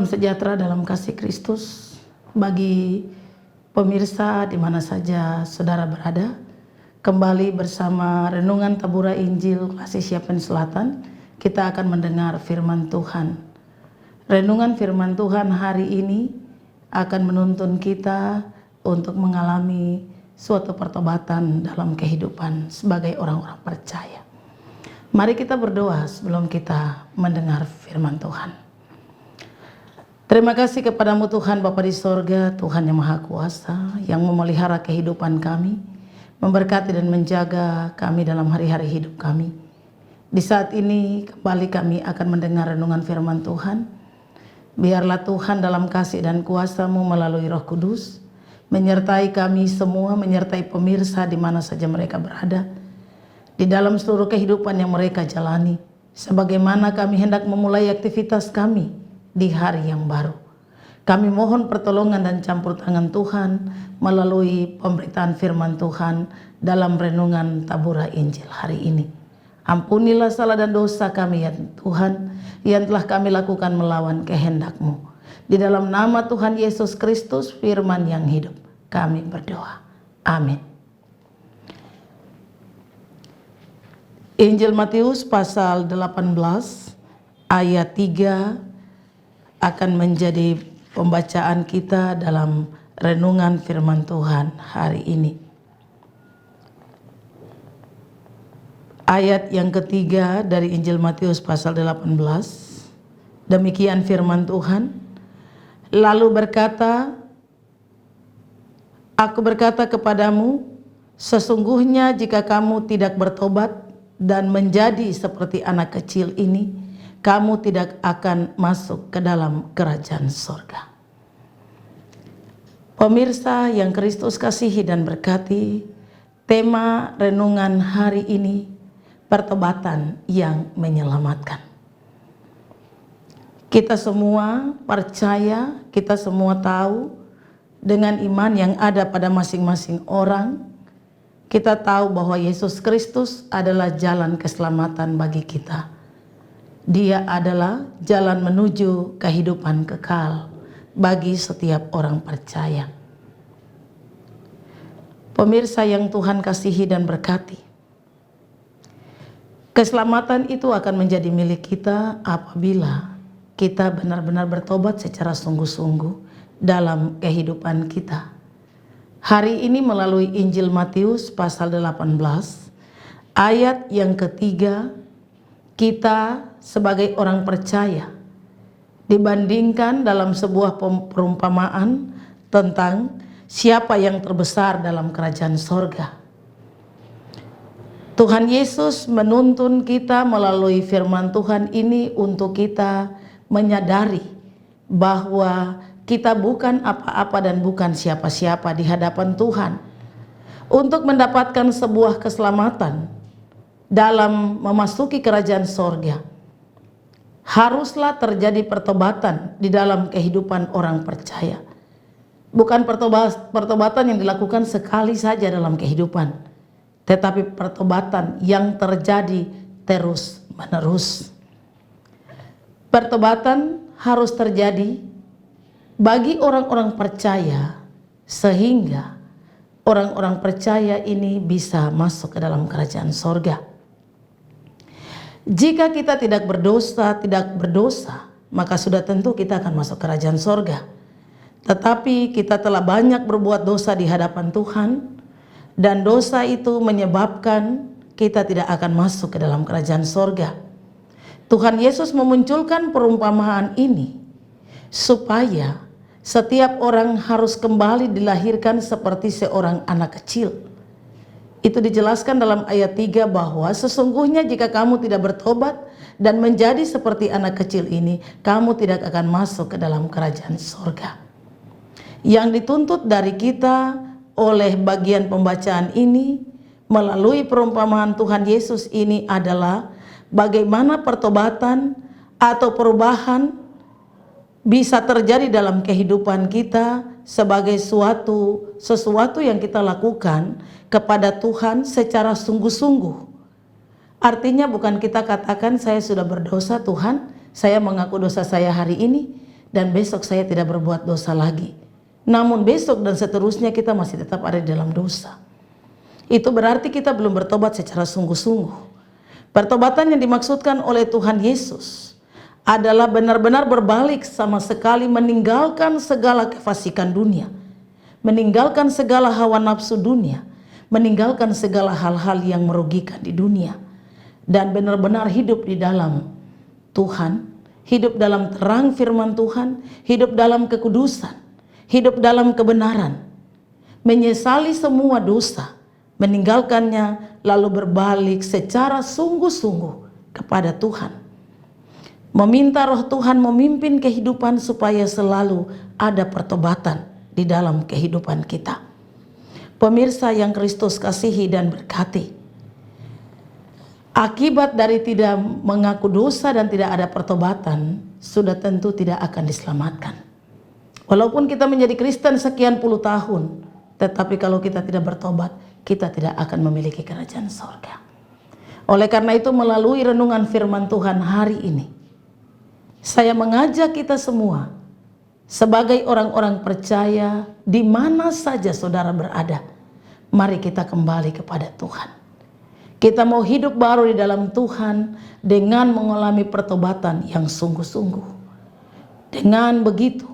Salam sejahtera dalam kasih Kristus bagi pemirsa di mana saja saudara berada. Kembali bersama Renungan Tabura Injil Kasih Siapen Selatan, kita akan mendengar firman Tuhan. Renungan firman Tuhan hari ini akan menuntun kita untuk mengalami suatu pertobatan dalam kehidupan sebagai orang-orang percaya. Mari kita berdoa sebelum kita mendengar firman Tuhan. Terima kasih kepadamu Tuhan Bapa di sorga, Tuhan yang Maha Kuasa, yang memelihara kehidupan kami, memberkati dan menjaga kami dalam hari-hari hidup kami. Di saat ini kembali kami akan mendengar renungan firman Tuhan. Biarlah Tuhan dalam kasih dan kuasa-Mu melalui Roh Kudus, menyertai kami semua, menyertai pemirsa di mana saja mereka berada, di dalam seluruh kehidupan yang mereka jalani, sebagaimana kami hendak memulai aktivitas kami di hari yang baru. Kami mohon pertolongan dan campur tangan Tuhan melalui pemberitaan firman Tuhan dalam renungan Tabura Injil hari ini. Ampunilah salah dan dosa kami ya Tuhan, yang telah kami lakukan melawan kehendak-Mu. Di dalam nama Tuhan Yesus Kristus, firman yang hidup, kami berdoa. Amin. Injil Matius pasal 18 ayat 3 akan menjadi pembacaan kita dalam renungan firman Tuhan hari ini. Ayat yang ketiga dari Injil Matius pasal 18. Demikian firman Tuhan. Lalu berkata, Aku berkata kepadamu, sesungguhnya jika kamu tidak bertobat dan menjadi seperti anak kecil ini, kamu tidak akan masuk ke dalam kerajaan sorga. Pemirsa yang Kristus kasihi dan berkati, tema renungan hari ini, pertobatan yang menyelamatkan. Kita semua percaya, kita semua tahu dengan iman yang ada pada masing-masing orang, kita tahu bahwa Yesus Kristus adalah jalan keselamatan bagi kita. Dia adalah jalan menuju kehidupan kekal bagi setiap orang percaya. Pemirsa yang Tuhan kasihi dan berkati, keselamatan itu akan menjadi milik kita apabila kita benar-benar bertobat secara sungguh-sungguh dalam kehidupan kita. Hari ini melalui Injil Matius pasal 18 ayat yang ketiga, kita sebagai orang percaya dibandingkan dalam sebuah perumpamaan tentang siapa yang terbesar dalam kerajaan sorga. Tuhan Yesus menuntun kita melalui firman Tuhan ini untuk kita menyadari bahwa kita bukan apa-apa dan bukan siapa-siapa di hadapan Tuhan. Untuk mendapatkan sebuah keselamatan dalam memasuki kerajaan sorga, haruslah terjadi pertobatan di dalam kehidupan orang percaya. Bukan pertobatan yang dilakukan sekali saja dalam kehidupan, tetapi pertobatan yang terjadi terus menerus. Pertobatan harus terjadi bagi orang-orang percaya sehingga orang-orang percaya ini bisa masuk ke dalam kerajaan sorga. Jika kita tidak berdosa, maka sudah tentu kita akan masuk kerajaan sorga. Tetapi kita telah banyak berbuat dosa di hadapan Tuhan, dan dosa itu menyebabkan kita tidak akan masuk ke dalam kerajaan sorga. Tuhan Yesus memunculkan perumpamaan ini supaya setiap orang harus kembali dilahirkan seperti seorang anak kecil. Itu dijelaskan dalam ayat 3 bahwa sesungguhnya jika kamu tidak bertobat dan menjadi seperti anak kecil ini, kamu tidak akan masuk ke dalam kerajaan sorga. Yang dituntut dari kita oleh bagian pembacaan ini melalui perumpamaan Tuhan Yesus ini adalah bagaimana pertobatan atau perubahan bisa terjadi dalam kehidupan kita sebagai sesuatu yang kita lakukan kepada Tuhan secara sungguh-sungguh. Artinya bukan kita katakan saya sudah berdosa Tuhan, saya mengaku dosa saya hari ini, dan besok saya tidak berbuat dosa lagi. Namun besok dan seterusnya kita masih tetap ada di dalam dosa. Itu berarti kita belum bertobat secara sungguh-sungguh. Pertobatan yang dimaksudkan oleh Tuhan Yesus adalah benar-benar berbalik, sama sekali meninggalkan segala kefasikan dunia, meninggalkan segala hawa nafsu dunia, meninggalkan segala hal-hal yang merugikan di dunia, dan benar-benar hidup di dalam Tuhan, hidup dalam terang firman Tuhan, hidup dalam kekudusan, hidup dalam kebenaran, menyesali semua dosa, meninggalkannya, lalu berbalik secara sungguh-sungguh kepada Tuhan. Meminta Roh Tuhan memimpin kehidupan supaya selalu ada pertobatan di dalam kehidupan kita. Pemirsa yang Kristus kasihi dan berkati, akibat dari tidak mengaku dosa dan tidak ada pertobatan sudah tentu tidak akan diselamatkan. Walaupun kita menjadi Kristen sekian puluh tahun, tetapi kalau kita tidak bertobat, kita tidak akan memiliki kerajaan sorga. Oleh karena itu, melalui renungan firman Tuhan hari ini, saya mengajak kita semua sebagai orang-orang percaya di mana saja saudara berada, mari kita kembali kepada Tuhan. Kita mau hidup baru di dalam Tuhan dengan mengalami pertobatan yang sungguh-sungguh. Dengan begitu,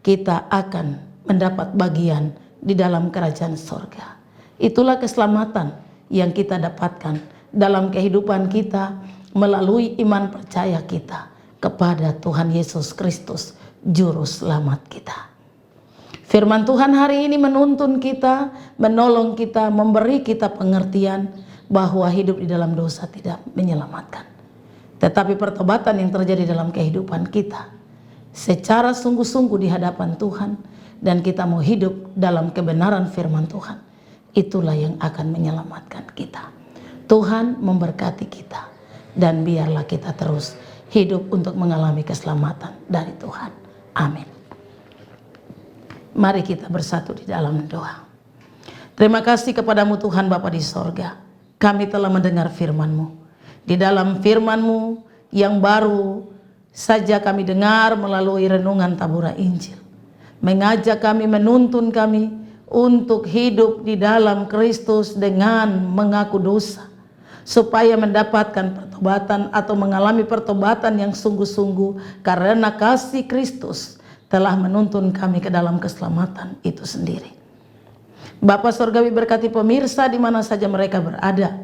kita akan mendapat bagian di dalam kerajaan sorga. Itulah keselamatan yang kita dapatkan dalam kehidupan kita melalui iman percaya kita kepada Tuhan Yesus Kristus, Juru Selamat kita. Firman Tuhan hari ini menuntun kita, menolong kita, memberi kita pengertian bahwa hidup di dalam dosa tidak menyelamatkan. Tetapi pertobatan yang terjadi dalam kehidupan kita secara sungguh-sungguh di hadapan Tuhan, dan kita mau hidup dalam kebenaran firman Tuhan, itulah yang akan menyelamatkan kita. Tuhan memberkati kita, dan biarlah kita terus hidup untuk mengalami keselamatan dari Tuhan. Amin. Mari kita bersatu di dalam doa. Terima kasih kepadamu Tuhan Bapa di sorga. Kami telah mendengar firman-Mu. Di dalam firman-Mu yang baru saja kami dengar melalui renungan Tabura Injil, mengajak kami, menuntun kami untuk hidup di dalam Kristus dengan mengaku dosa, supaya mendapatkan pertobatan atau mengalami pertobatan yang sungguh-sungguh, karena kasih Kristus telah menuntun kami ke dalam keselamatan itu sendiri. Bapa Surgawi, berkati pemirsa di mana saja mereka berada,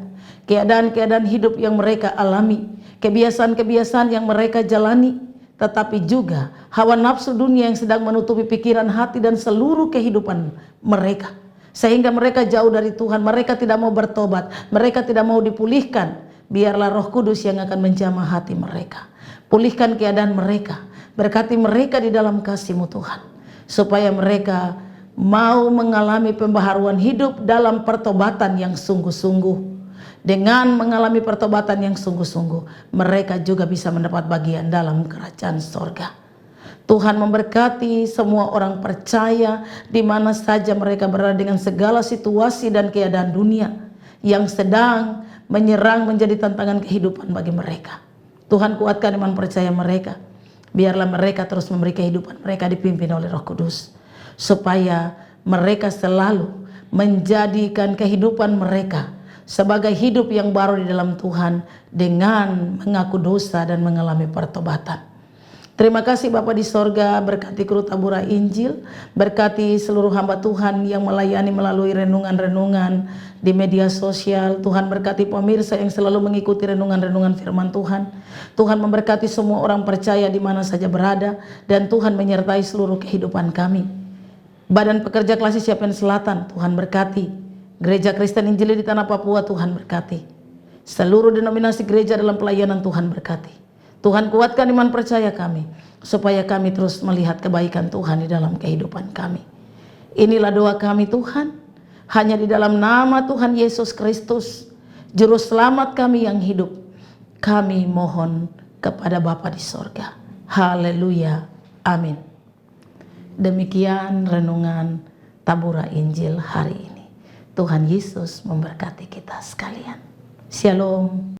keadaan-keadaan hidup yang mereka alami, kebiasaan-kebiasaan yang mereka jalani, tetapi juga hawa nafsu dunia yang sedang menutupi pikiran, hati, dan seluruh kehidupan mereka, sehingga mereka jauh dari Tuhan. Mereka tidak mau bertobat, mereka tidak mau dipulihkan. Biarlah Roh Kudus yang akan menjamah hati mereka, pulihkan keadaan mereka, berkati mereka di dalam kasih-Mu Tuhan, supaya mereka mau mengalami pembaharuan hidup dalam pertobatan yang sungguh-sungguh. Dengan mengalami pertobatan yang sungguh-sungguh, mereka juga bisa mendapat bagian dalam kerajaan sorga. Tuhan memberkati semua orang percaya di mana saja mereka berada, dengan segala situasi dan keadaan dunia yang sedang menyerang menjadi tantangan kehidupan bagi mereka. Tuhan kuatkan iman percaya mereka. Biarlah mereka terus memberi kehidupan mereka dipimpin oleh Roh Kudus, supaya mereka selalu menjadikan kehidupan mereka sebagai hidup yang baru di dalam Tuhan dengan mengaku dosa dan mengalami pertobatan. Terima kasih Bapa di sorga, berkati kru Tabura Injil, berkati seluruh hamba Tuhan yang melayani melalui renungan-renungan di media sosial. Tuhan berkati pemirsa yang selalu mengikuti renungan-renungan firman Tuhan. Tuhan memberkati semua orang percaya di mana saja berada, dan Tuhan menyertai seluruh kehidupan kami. Badan Pekerja Klasik Siapen Selatan, Tuhan berkati. Gereja Kristen Injili di Tanah Papua, Tuhan berkati. Seluruh denominasi gereja dalam pelayanan, Tuhan berkati. Tuhan kuatkan iman percaya kami, supaya kami terus melihat kebaikan Tuhan di dalam kehidupan kami. Inilah doa kami Tuhan, hanya di dalam nama Tuhan Yesus Kristus, Juru Selamat kami yang hidup, kami mohon kepada Bapa di sorga. Haleluya. Amin. Demikian renungan Tabura Injil hari ini. Tuhan Yesus memberkati kita sekalian. Shalom.